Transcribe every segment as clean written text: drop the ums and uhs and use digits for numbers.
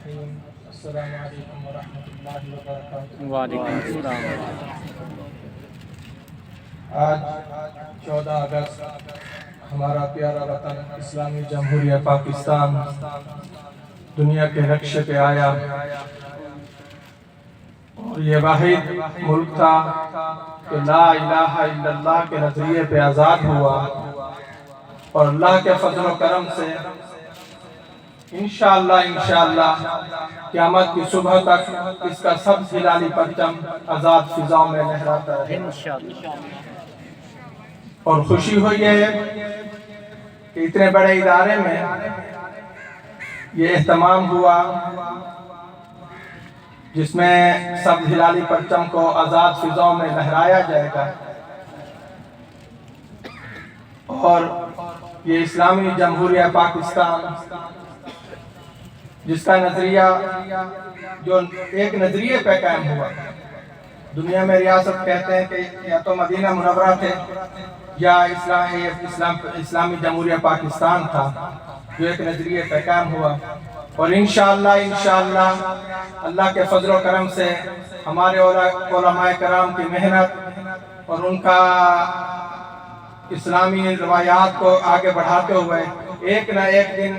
الرحیم۔ السلام علیکم ورحمۃ اللہ وبرکاتہ۔ وعلیکم السلام۔ آج 14 اگست ہمارا پیارا وطن اسلامی جمہوریہ پاکستان دنیا کے نقشے پہ آیا، اور یہ واحد ملک تھا کہ لا الہ الا اللہ کے نظریے پہ آزاد ہوا، اور اللہ کے فضل و کرم سے انشاءاللہ قیامت کی صبح تک اس کا سبز ہلالی پرچم آزاد فضاؤں میں لہراتا رہے۔ اور خوشی ہوئی ہے کہ اتنے بڑے ادارے میں یہ اہتمام ہوا جس میں سبز ہلالی پرچم کو آزاد فضاؤں میں لہرایا جائے گا، اور یہ اسلامی جمہوریہ پاکستان جس کا نظریہ جو ایک نظریے پہ قائم ہوا۔ دنیا میں ریاست کہتے ہیں کہ یا تو مدینہ منورہ تھے یا اسلامی جمہوریہ پاکستان تھا، جو ایک نظریے پہ قائم ہوا، اور انشاءاللہ اللہ کے فضل و کرم سے ہمارے علماء کرام کی محنت اور ان کا اسلامی روایات کو آگے بڑھاتے ہوئے ایک نہ ایک دن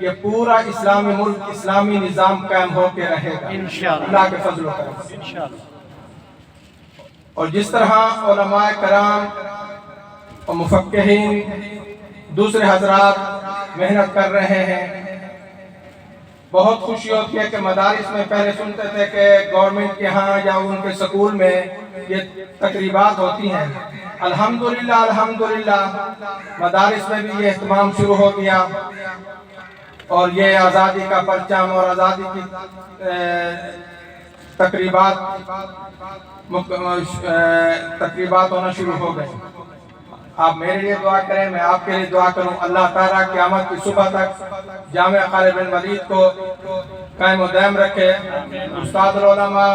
یہ پورا اسلامی ملک اسلامی نظام قائم ہو کے رہے گا اللہ کے فضل و کرم سے۔ اور جس طرح علماء کرام اور مفقہین دوسرے حضرات محنت کر رہے ہیں، بہت خوشی ہوتی ہے کہ مدارس میں پہلے سنتے تھے کہ گورنمنٹ کے ہاں یا ان کے سکول میں یہ تقریبات ہوتی ہیں، الحمدللہ مدارس میں بھی یہ اہتمام شروع ہو گیا، اور یہ آزادی کا پرچم اور آزادی کی تقریبات ہونا شروع ہو گئے۔ آپ میرے لیے دعا کریں، میں آپ کے لیے دعا کروں، اللہ تعالیٰ قیامت کی صبح تک جامعہ خالد بن ولید کو قائم و دائم رکھے۔ استاد العلماء،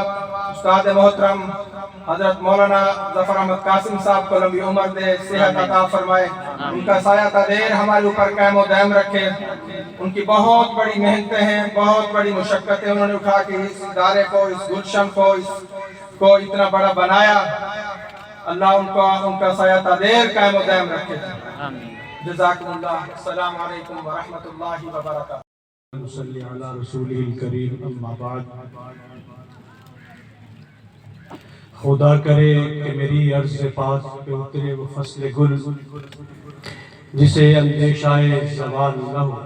استاد محترم حضرت مولانا ظفر احمد قاسم صاحب کو لمبی عمر دے، صحت عطا فرمائے، ان کا سایہ تدیر ہمارے اوپر قائم و دائم رکھے۔ ان کی بہت بڑی محنتیں ہیں، بہت بڑی مشقتیں انہوں نے اٹھا کے اس ادارے کو، اس گلشن کو اتنا بڑا بنایا۔ اللہ ان کا سایہ تدیر قائم و دائم رکھے۔ جزاکم اللہ۔ السلام علیکم ورحمۃ اللہ وبرکاتہ۔ صلی علی رسولہ الکریم، اما بعد۔ خدا کرے کہ میری عرض پاک پہ اترے وہ فصل گل جسے اندیشہ زوال نہ ہو۔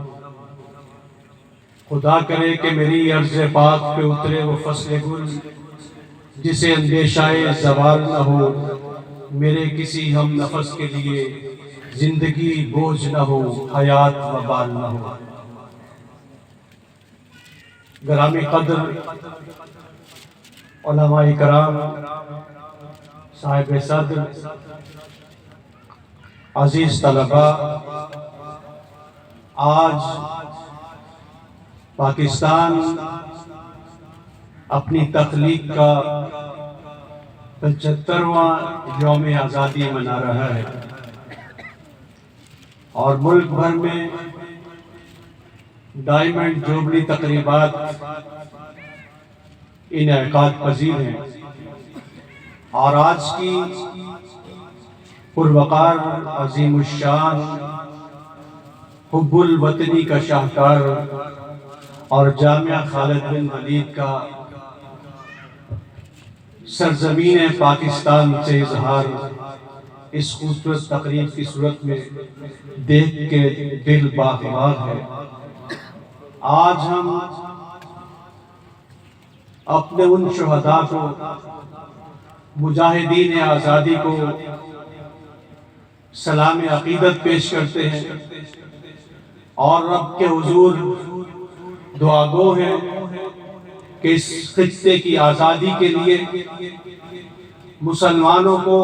خدا کرے کہ میری عرض پاک پہ اترے وہ فصل گل جسے اندیشہ زوال نہ ہو۔ میرے کسی ہم نفس کے لیے زندگی بوجھ نہ ہو، حیات وبال نہ ہو۔ گرامی قدر علماء کرام، صاحب صدر، عزیز طلباء، آج پاکستان اپنی تخلیق کا 75واں یوم آزادی منا رہا ہے، اور ملک بھر میں ڈائمنڈ جوبلی تقریبات انعقاد پذیر ہیں، اور آج کی پروقار، عظیم الشان، حب الوطنی کا شاہکار اور جامعہ خالد بن ولید کا سرزمین پاکستان سے اظہار اس خوبصورت تقریب کی صورت میں دیکھ کے دل باغ ہے۔ آج ہم اپنے ان شہداء کو، مجاہدین آزادی کو سلام عقیدت پیش کرتے ہیں، اور رب کے حضور دعا گو ہیں کہ اس خطے کی آزادی کے لیے مسلمانوں کو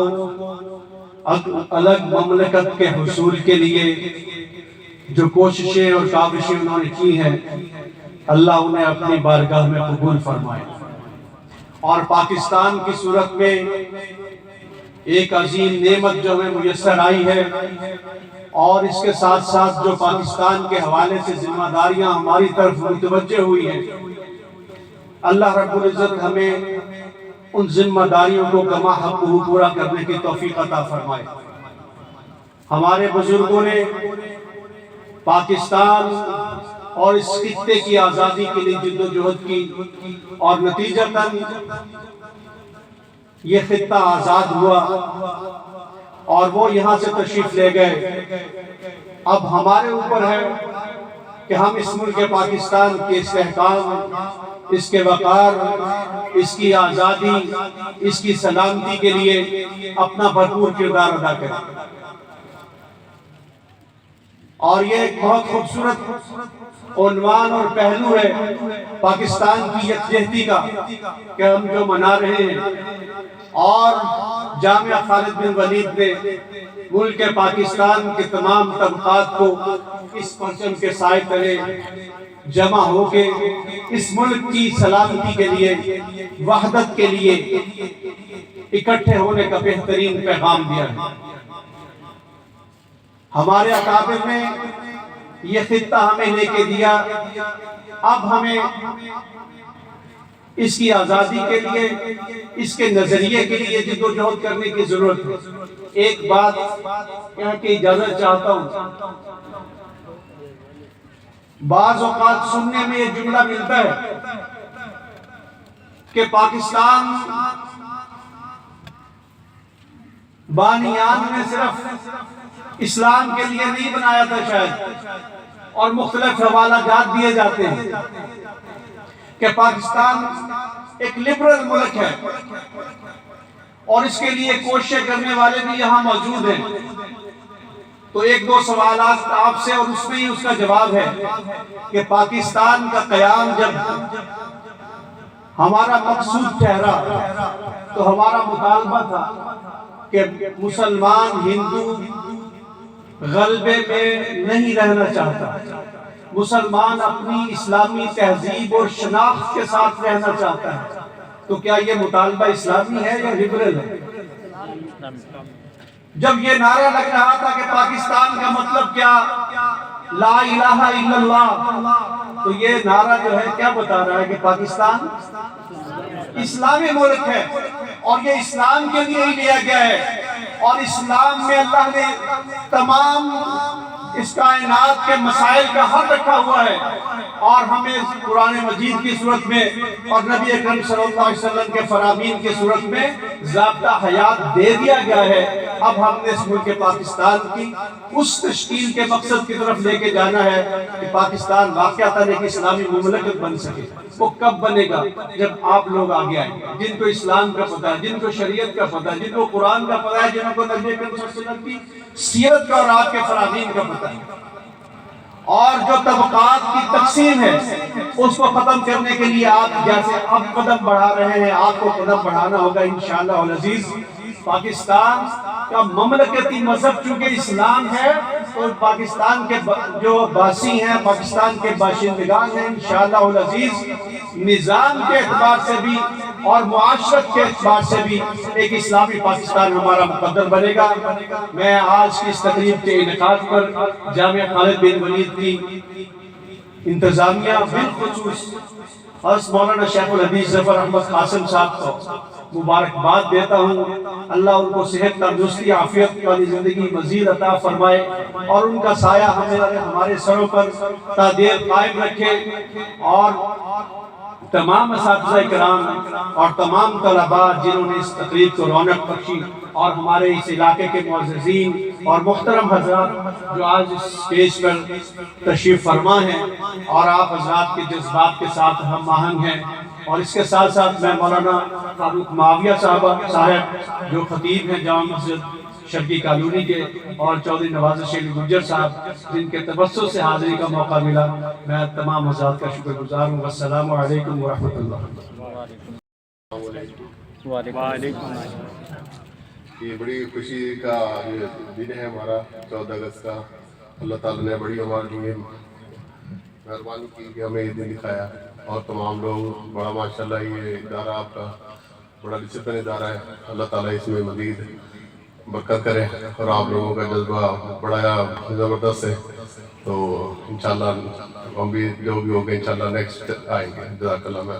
الگ مملکت کے حصول کے لیے جو کوششیں اور کاوشیں انہوں نے کی ہیں، اللہ انہیں اپنی بارگاہ میں قبول فرمائے، اور پاکستان کی صورت میں ایک عظیم نعمت جو ہمیں میسر آئی ہے، اور اس کے ساتھ ساتھ جو پاکستان کے حوالے سے ذمہ داریاں ہماری طرف متوجہ ہوئی ہیں، اللہ رب العزت ہمیں ان ذمہ داریوں کو کما حق پورا کرنے کی توفیق عطا فرمائے۔ ہمارے بزرگوں نے پاکستان اور اس خطے کی آزادی کے لیے جد و جہد کی اور نتیجتاً یہ خطہ آزاد ہوا اور وہ یہاں سے تشریف لے گئے۔ اب ہمارے اوپر ہے کہ ہم اس ملک پاکستان کے استحکام، اس کے وقار، اس کی آزادی، اس کی سلامتی کے لیے اپنا بھرپور کردار ادا کریں۔ اور یہ ایک بہت خوبصورت عنوان اور پہلو ہے پاکستان کی یکجہتی کا کہ ہم جو منا رہے ہیں، اور جامعہ خالد بن ولید نے ملک پاکستان کے تمام طبقات کو اس پرچم کے سائے تلے جمع ہو کے اس ملک کی سلامتی کے لیے، وحدت کے لیے اکٹھے ہونے کا بہترین پیغام دیا ہے۔ ہمارے اکابر نے یہ خطہ ہمیں لے کے دیا، اب ہمیں اس کی آزادی کے لیے، اس کے نظریے کے لیے جد و جہد کرنے کی ضرورت ہے۔ ایک بات یہاں کی اجازت چاہتا ہوں، بعض اوقات سننے میں یہ جملہ ملتا ہے کہ پاکستان بانیان نے صرف اسلام کے لیے نہیں بنایا تھا شاید، اور مختلف حوالہ جات دیے جاتے ہیں کہ پاکستان ایک لبرل ملک ہے اور اس کے لیے کوششیں کرنے والے بھی یہاں موجود ہیں۔ تو ایک دو سوالات آپ سے اور اس میں ہی اس کا جواب ہے کہ پاکستان کا قیام جب ہمارا مقصود ٹھہرا تو ہمارا مطالبہ تھا کہ مسلمان ہندو غلبے میں نہیں رہنا چاہتا، مسلمان اپنی اسلامی تہذیب اور شناخت کے ساتھ رہنا چاہتا ہے۔ تو کیا یہ مطالبہ اسلامی ہے یا لبرل ہے؟ جب یہ نعرہ لگ رہا تھا کہ پاکستان کا مطلب کیا، لا الہ الا اللہ، تو یہ نعرہ جو ہے کیا بتا رہا ہے کہ پاکستان اسلامی ملک ہے اور یہ اسلام کے لیے ہی لیا گیا ہے، اور اسلام میں اللہ نے تمام اس کائنات کے مسائل کا حل رکھا ہوا ہے، اور ہمیں قرآن مجید کی صورت میں اور نبی اکرم صلی اللہ علیہ وسلم کے فرامین کی صورت میں ضابطہ حیات دے دیا گیا ہے۔ اب ہم نے اس ملک پاکستان کی اس تشکیل کے مقصد کی طرف لے کے جانا ہے کہ پاکستان واقعتاً ایک اسلامی مملکت بن سکے۔ وہ کب بنے گا؟ جب آپ لوگ آگے آئیں گے، جن کو اسلام کا پتہ ہے، جن کو شریعت کا پتہ ہے، جن کو قرآن کا پتہ ہے، جن کو نبی اکرم صلی اللہ علیہ وسلم کی سیرت کا اور آپ کے فرامین کا پتہ ہے۔ اور جو طبقات کی تقسیم ہے اس کو ختم کرنے کے لیے آپ جیسے اب قدم بڑھا رہے ہیں، آپ کو قدم بڑھانا ہوگا انشاءاللہ العزیز۔ پاکستان کا مملکتی مذہب چونکہ اسلام ہے، تو پاکستان کے جو باسی ہیں، پاکستان کے باشندگان ہیں، انشاءاللہ العزیز نظام کے اعتبار سے بھی اور معاشرت کے اعتبار سے بھی ایک اسلامی پاکستان ہمارا مقدر بنے گا۔ میں آج کی اس تقریب کے انعقاد پر جامعہ خالد بن ولید کی انتظامیہ بالخصوص حضرت مولانا شیخ الحدیث ظفر احمد قاسم صاحب کو مبارکباد دیتا ہوں۔ اللہ ان کو صحت تندرستی عافیت والی زندگی مزید عطا فرمائے اور ان کا سایہ ہمارے سروں پر تا دیر قائم رکھے، اور تمام اساتذہ کرام اور تمام طلباء جنہوں نے اس تقریب کو رونق بخشی، اور ہمارے اس علاقے کے معززین اور محترم حضرات جو آج اس اسٹیج پر تشریف فرما ہیں اور آپ حضرات کے جذبات کے ساتھ ہم آہنگ ہیں۔ اور اس کے ساتھ ساتھ میں مولانا فاروق معاویہ صاحب جو خطیب ہیں جامع مسجد شرقی کالونی کے، اور چودھری نوازش علی گجر صاحب جن کے توسط سے حاضری کا موقع ملا، میں تمام حضرات کا شکر گزار ہوں۔ السلام علیکم ورحمۃ اللہ۔ وعلیکم یہ بڑی خوشی کا یہ دن ہے ہمارا 14 اگست کا۔ اللہ تعالیٰ نے بڑی ہمارے لیے مہربانی کی کہ ہمیں یہ دن دکھایا، اور تمام لوگ بڑا ماشاءاللہ یہ ادارہ آپ کا بڑا ڈسپلن ادارہ ہے۔ اللہ تعالیٰ اس میں مزید برکت کرے، اور آپ لوگوں کا جذبہ بڑا زبردست ہے۔ تو انشاءاللہ ہم بھی جو بھی ہوگا انشاءاللہ نیکسٹ آئیں گے۔ جزاک اللہ۔